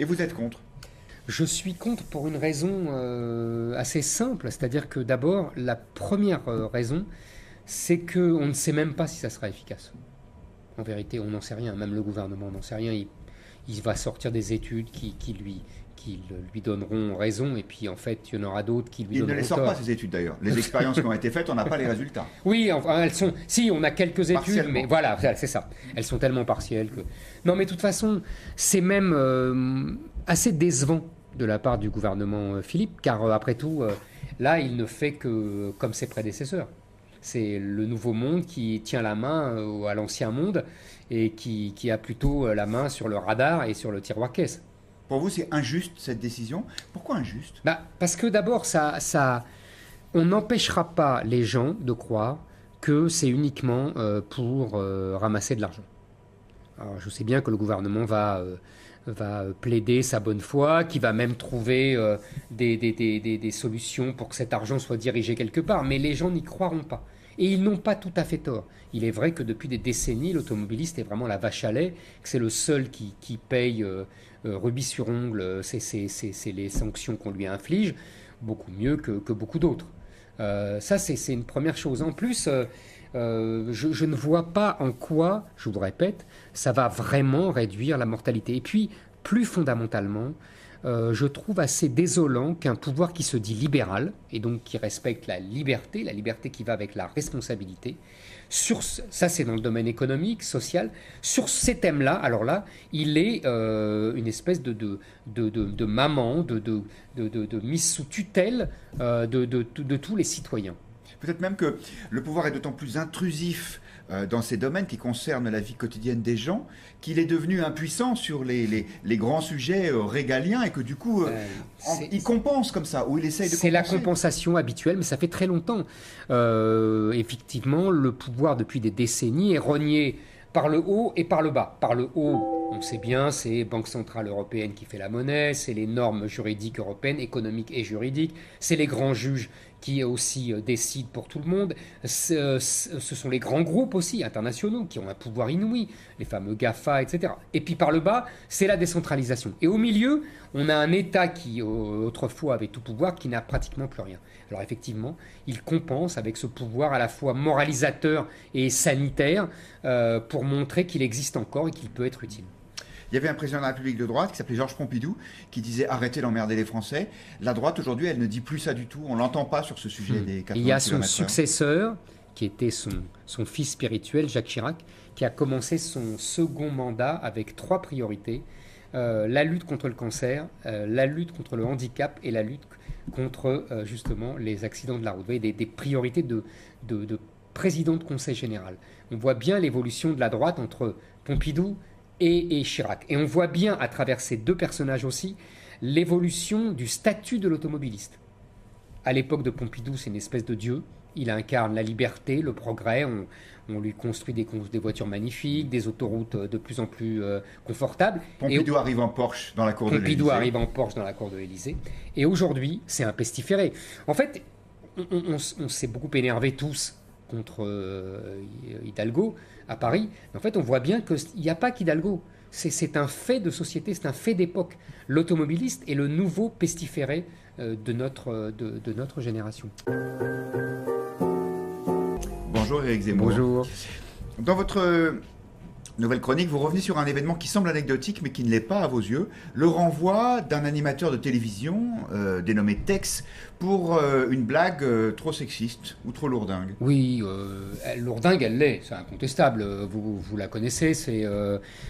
Et vous êtes contre? Je suis contre pour une raison assez simple, c'est-à-dire que d'abord, la première raison, c'est qu'on ne sait même pas si ça sera efficace. En vérité, on n'en sait rien, même le gouvernement n'en sait rien. Il va sortir des études qui lui donneront raison, et puis en fait, il y en aura d'autres qui lui Il ne donneront les sort tort. pas, ces études d'ailleurs. Les expériences qui ont été faites, on n'a pas les résultats. Oui, enfin, elles sont. Si, on a quelques études, Partiellement. mais voilà, c'est ça. Elles sont tellement partielles que. Non, mais de toute façon, c'est même assez décevant de la part du gouvernement Philippe, car après tout, là, il ne fait que comme ses prédécesseurs. C'est le nouveau monde qui tient la main à l'ancien monde et qui a plutôt la main sur le radar et sur le tiroir-caisse. Pour vous, c'est injuste cette décision? Pourquoi injuste? Parce que d'abord, on n'empêchera pas les gens de croire que c'est uniquement pour ramasser de l'argent. Alors, je sais bien que le gouvernement va plaider sa bonne foi, qu'il va même trouver des solutions pour que cet argent soit dirigé quelque part, mais les gens n'y croiront pas. Et ils n'ont pas tout à fait tort. Il est vrai que depuis des décennies, l'automobiliste est vraiment la vache à lait, que c'est le seul qui paye rubis sur ongle, c'est les sanctions qu'on lui inflige, beaucoup mieux que beaucoup d'autres. Ça, c'est une première chose. En plus, je ne vois pas en quoi, je vous le répète, ça va vraiment réduire la mortalité. Et puis, plus fondamentalement, je trouve assez désolant qu'un pouvoir qui se dit libéral, et donc qui respecte la liberté qui va avec la responsabilité, ça c'est dans le domaine économique, social, sur ces thèmes-là, alors là, il est une espèce de maman, de mise sous tutelle de tous les citoyens. Peut-être même que le pouvoir est d'autant plus intrusif dans ces domaines qui concernent la vie quotidienne des gens, qu'il est devenu impuissant sur les grands sujets régaliens et que du coup, il compense comme ça, ou il essaye de compenser. C'est la compensation habituelle, mais ça fait très longtemps. Effectivement, le pouvoir, depuis des décennies, est rogné par le haut et par le bas. Par le haut, on sait bien, c'est Banque Centrale Européenne qui fait la monnaie, c'est les normes juridiques européennes, économiques et juridiques, c'est les grands juges qui aussi décident pour tout le monde. Ce sont les grands groupes aussi internationaux qui ont un pouvoir inouï, les fameux GAFA, etc. Et puis par le bas, c'est la décentralisation. Et au milieu, on a un État qui autrefois avait tout pouvoir, qui n'a pratiquement plus rien. Alors effectivement, il compense avec ce pouvoir à la fois moralisateur et sanitaire pour montrer qu'il existe encore et qu'il peut être utile. Il y avait un président de la République de droite qui s'appelait Georges Pompidou qui disait arrêtez d'emmerder les Français. La droite aujourd'hui, elle ne dit plus ça du tout. On l'entend pas sur ce sujet des 80 km/h. Il y a son successeur, qui était son fils spirituel, Jacques Chirac, qui a commencé son second mandat avec 3 priorités. La lutte contre le cancer, la lutte contre le handicap et la lutte contre justement les accidents de la route. Vous voyez, des priorités de président de conseil général. On voit bien l'évolution de la droite entre Pompidou et Chirac. Et on voit bien à travers ces deux personnages aussi l'évolution du statut de l'automobiliste. À l'époque de Pompidou, c'est une espèce de dieu. Il incarne la liberté, le progrès. On lui construit des voitures magnifiques, des autoroutes de plus en plus confortables. Pompidou arrive en Porsche dans la cour de l'Élysée. Pompidou arrive en Porsche dans la cour de l'Élysée. Et aujourd'hui, c'est un pestiféré. En fait, on s'est beaucoup énervé tous contre Hidalgo à Paris. Mais en fait, on voit bien qu'il n'y a pas qu'Hidalgo. C'est un fait de société, c'est un fait d'époque. L'automobiliste est le nouveau pestiféré de notre génération. Bonjour Éric Zemmour. Bonjour. Dans votre nouvelle chronique, vous revenez sur un événement qui semble anecdotique mais qui ne l'est pas à vos yeux. Le renvoi d'un animateur de télévision dénommé Tex pour une blague trop sexiste ou trop lourdingue. Oui, lourdingue, elle l'est, c'est incontestable. Vous la connaissez, c'est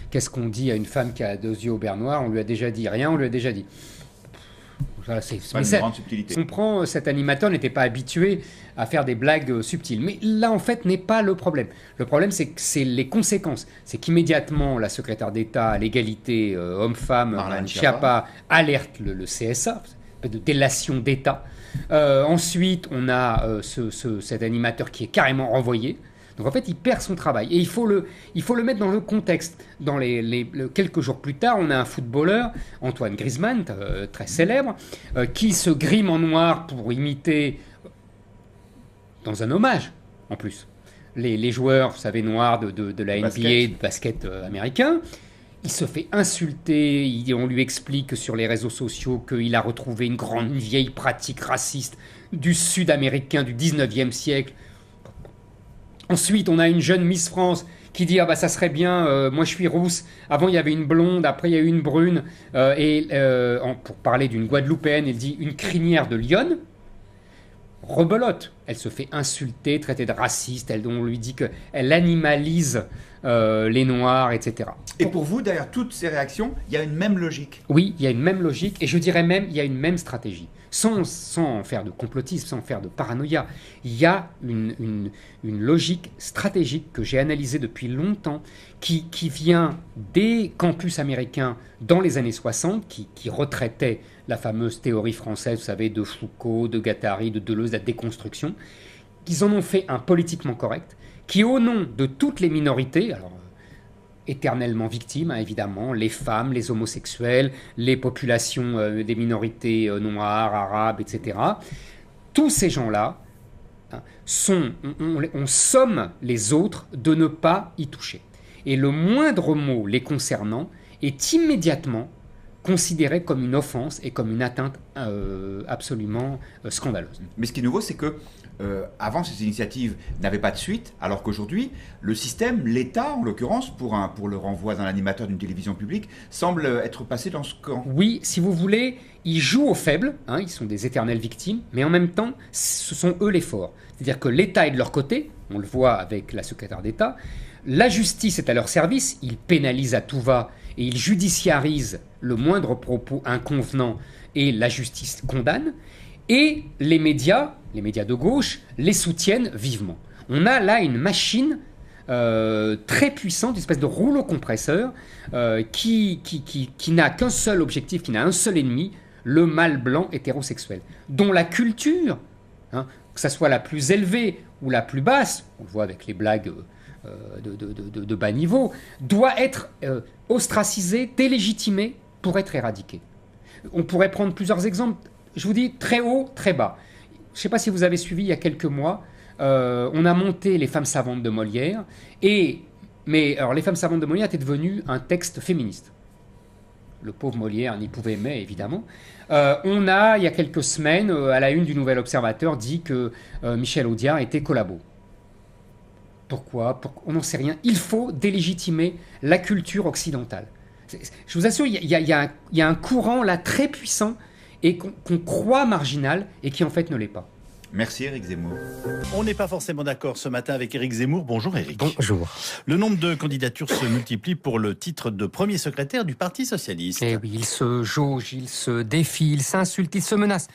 qu'est-ce qu'on dit à une femme qui a 2 yeux au beurre noir? On lui a déjà dit rien, on lui a déjà dit. Voilà, Pas une grande subtilité. On comprend, cet animateur n'était pas habitué à faire des blagues subtiles. Mais là, en fait, n'est pas le problème. Le problème, c'est que c'est les conséquences. C'est qu'immédiatement, la secrétaire d'État à l'égalité homme-femme, Marlène Schiappa, alerte le CSA, de délation d'État. Ensuite, on a cet animateur qui est carrément renvoyé. Donc en fait, il perd son travail. Et il faut le mettre dans le contexte. Quelques jours plus tard, on a un footballeur, Antoine Griezmann, très célèbre, qui se grime en noir pour imiter, dans un hommage en plus, les joueurs, vous savez, noirs de la NBA, de basket américain. Il se fait insulter, on lui explique sur les réseaux sociaux qu'il a retrouvé une vieille pratique raciste du sud-américain du 19e siècle. Ensuite, on a une jeune Miss France qui dit « Ah bah ça serait bien, moi je suis rousse, avant il y avait une blonde, après il y a eu une brune. Pour parler d'une Guadeloupéenne, elle dit « Une crinière de lionne ». Rebelote, elle se fait insulter, traiter de raciste, on lui dit qu'elle animalise les Noirs, etc. Et pour vous, derrière toutes ces réactions, il y a une même logique. Oui, il y a une même logique, et je dirais même, il y a une même stratégie. Sans faire de complotisme, sans faire de paranoïa, il y a une logique stratégique que j'ai analysée depuis longtemps, qui vient des campus américains dans les années 60, qui retraitaient la fameuse théorie française, vous savez, de Foucault, de Guattari, de Deleuze, la déconstruction, qu'ils en ont fait un politiquement correct, qui au nom de toutes les minorités, alors éternellement victimes, hein, évidemment, les femmes, les homosexuels, les populations des minorités noires, arabes, etc. Tous ces gens-là, hein, on somme les autres de ne pas y toucher. Et le moindre mot les concernant est immédiatement considéré comme une offense et comme une atteinte absolument scandaleuse. Mais ce qui est nouveau, c'est que avant, ces initiatives n'avaient pas de suite, alors qu'aujourd'hui, le système, l'État en l'occurrence, pour le renvoi d'un animateur d'une télévision publique, semble être passé dans ce camp. Oui, si vous voulez, ils jouent aux faibles, hein, ils sont des éternelles victimes, mais en même temps, ce sont eux les forts. C'est-à-dire que l'État est de leur côté, on le voit avec la secrétaire d'État, la justice est à leur service, ils pénalisent à tout va et ils judiciarisent le moindre propos inconvenant et la justice condamne, et les médias de gauche, les soutiennent vivement. On a là une machine très puissante, une espèce de rouleau compresseur qui n'a qu'un seul objectif, qui n'a un seul ennemi, le mâle blanc hétérosexuel, dont la culture, hein, que ce soit la plus élevée ou la plus basse, on le voit avec les blagues de bas niveau, doit être ostracisée, délégitimée pour être éradiquée. On pourrait prendre plusieurs exemples. Je vous dis très haut, très bas. Je ne sais pas si vous avez suivi il y a quelques mois, on a monté Les Femmes savantes de Molière, mais alors, Les Femmes savantes de Molière était devenu un texte féministe. Le pauvre Molière n'y pouvait mais évidemment. On a, il y a quelques semaines, à la une du Nouvel Observateur, dit que Michel Audiard était collabo. Pourquoi ? On n'en sait rien. Il faut délégitimer la culture occidentale. Je vous assure, il y a un courant là très puissant et qu'on croit marginal et qui en fait ne l'est pas. Merci Éric Zemmour. On n'est pas forcément d'accord ce matin avec Éric Zemmour. Bonjour Éric. Bonjour. Le nombre de candidatures se multiplie pour le titre de premier secrétaire du Parti Socialiste. Eh oui, il se jauge, il se défie, il s'insulte, il se menace.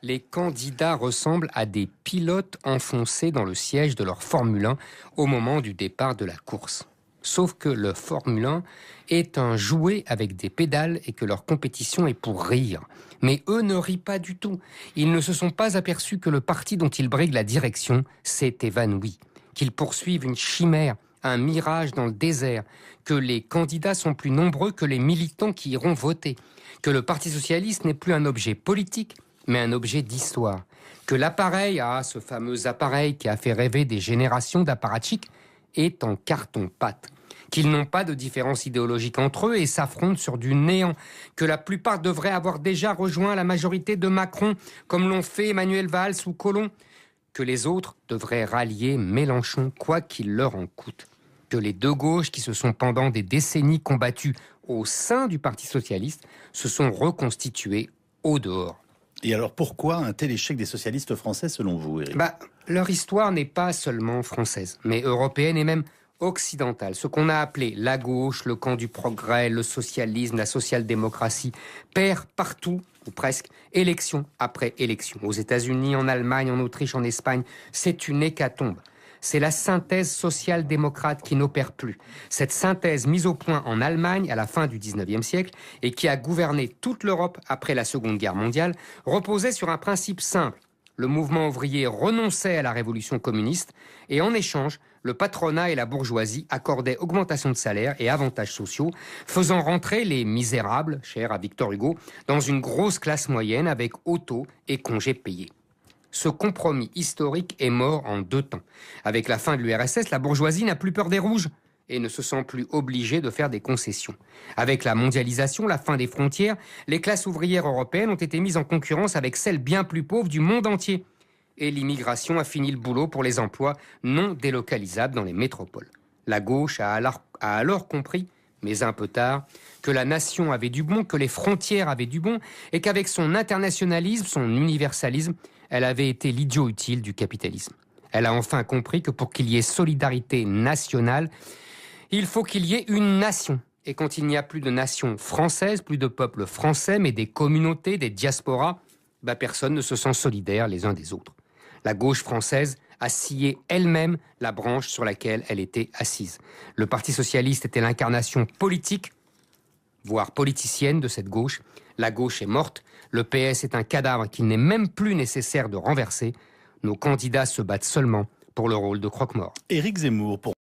Les candidats ressemblent à des pilotes enfoncés dans le siège de leur Formule 1 au moment du départ de la course. Sauf que le Formule 1 est un jouet avec des pédales et que leur compétition est pour rire. Mais eux ne rient pas du tout. Ils ne se sont pas aperçus que le parti dont ils briguent la direction s'est évanoui, qu'ils poursuivent une chimère, un mirage dans le désert, que les candidats sont plus nombreux que les militants qui iront voter, que le Parti socialiste n'est plus un objet politique, mais un objet d'histoire, que l'appareil, ce fameux appareil qui a fait rêver des générations d'apparatchiks, est en carton-pâte, qu'ils n'ont pas de différence idéologique entre eux et s'affrontent sur du néant, que la plupart devraient avoir déjà rejoint la majorité de Macron, comme l'ont fait Emmanuel Valls ou Collomb, que les autres devraient rallier Mélenchon, quoi qu'il leur en coûte, que les deux gauches qui se sont pendant des décennies combattues au sein du Parti socialiste se sont reconstituées au dehors. Et alors pourquoi un tel échec des socialistes français selon vous, Éric ? Leur histoire n'est pas seulement française, mais européenne et même occidentale. Ce qu'on a appelé la gauche, le camp du progrès, le socialisme, la social-démocratie, perd partout, ou presque, élection après élection. Aux États-Unis, en Allemagne, en Autriche, en Espagne, c'est une hécatombe. C'est la synthèse social-démocrate qui n'opère plus. Cette synthèse mise au point en Allemagne à la fin du 19e siècle et qui a gouverné toute l'Europe après la Seconde Guerre mondiale reposait sur un principe simple. Le mouvement ouvrier renonçait à la révolution communiste et en échange, le patronat et la bourgeoisie accordaient augmentation de salaire et avantages sociaux, faisant rentrer les misérables, chers à Victor Hugo, dans une grosse classe moyenne avec auto et congés payés. Ce compromis historique est mort en 2 temps. Avec la fin de l'URSS, la bourgeoisie n'a plus peur des rouges et ne se sent plus obligé de faire des concessions. Avec la mondialisation, la fin des frontières, les classes ouvrières européennes ont été mises en concurrence avec celles bien plus pauvres du monde entier. Et l'immigration a fini le boulot pour les emplois non délocalisables dans les métropoles. La gauche a alors compris, mais un peu tard, que la nation avait du bon, que les frontières avaient du bon, et qu'avec son internationalisme, son universalisme, elle avait été l'idiot utile du capitalisme. Elle a enfin compris que pour qu'il y ait solidarité nationale, il faut qu'il y ait une nation. Et quand il n'y a plus de nation française, plus de peuple français, mais des communautés, des diasporas, personne ne se sent solidaire les uns des autres. La gauche française a scié elle-même la branche sur laquelle elle était assise. Le Parti socialiste était l'incarnation politique, voire politicienne de cette gauche. La gauche est morte. Le PS est un cadavre qu'il n'est même plus nécessaire de renverser. Nos candidats se battent seulement pour le rôle de croque-mort. Éric Zemmour, pour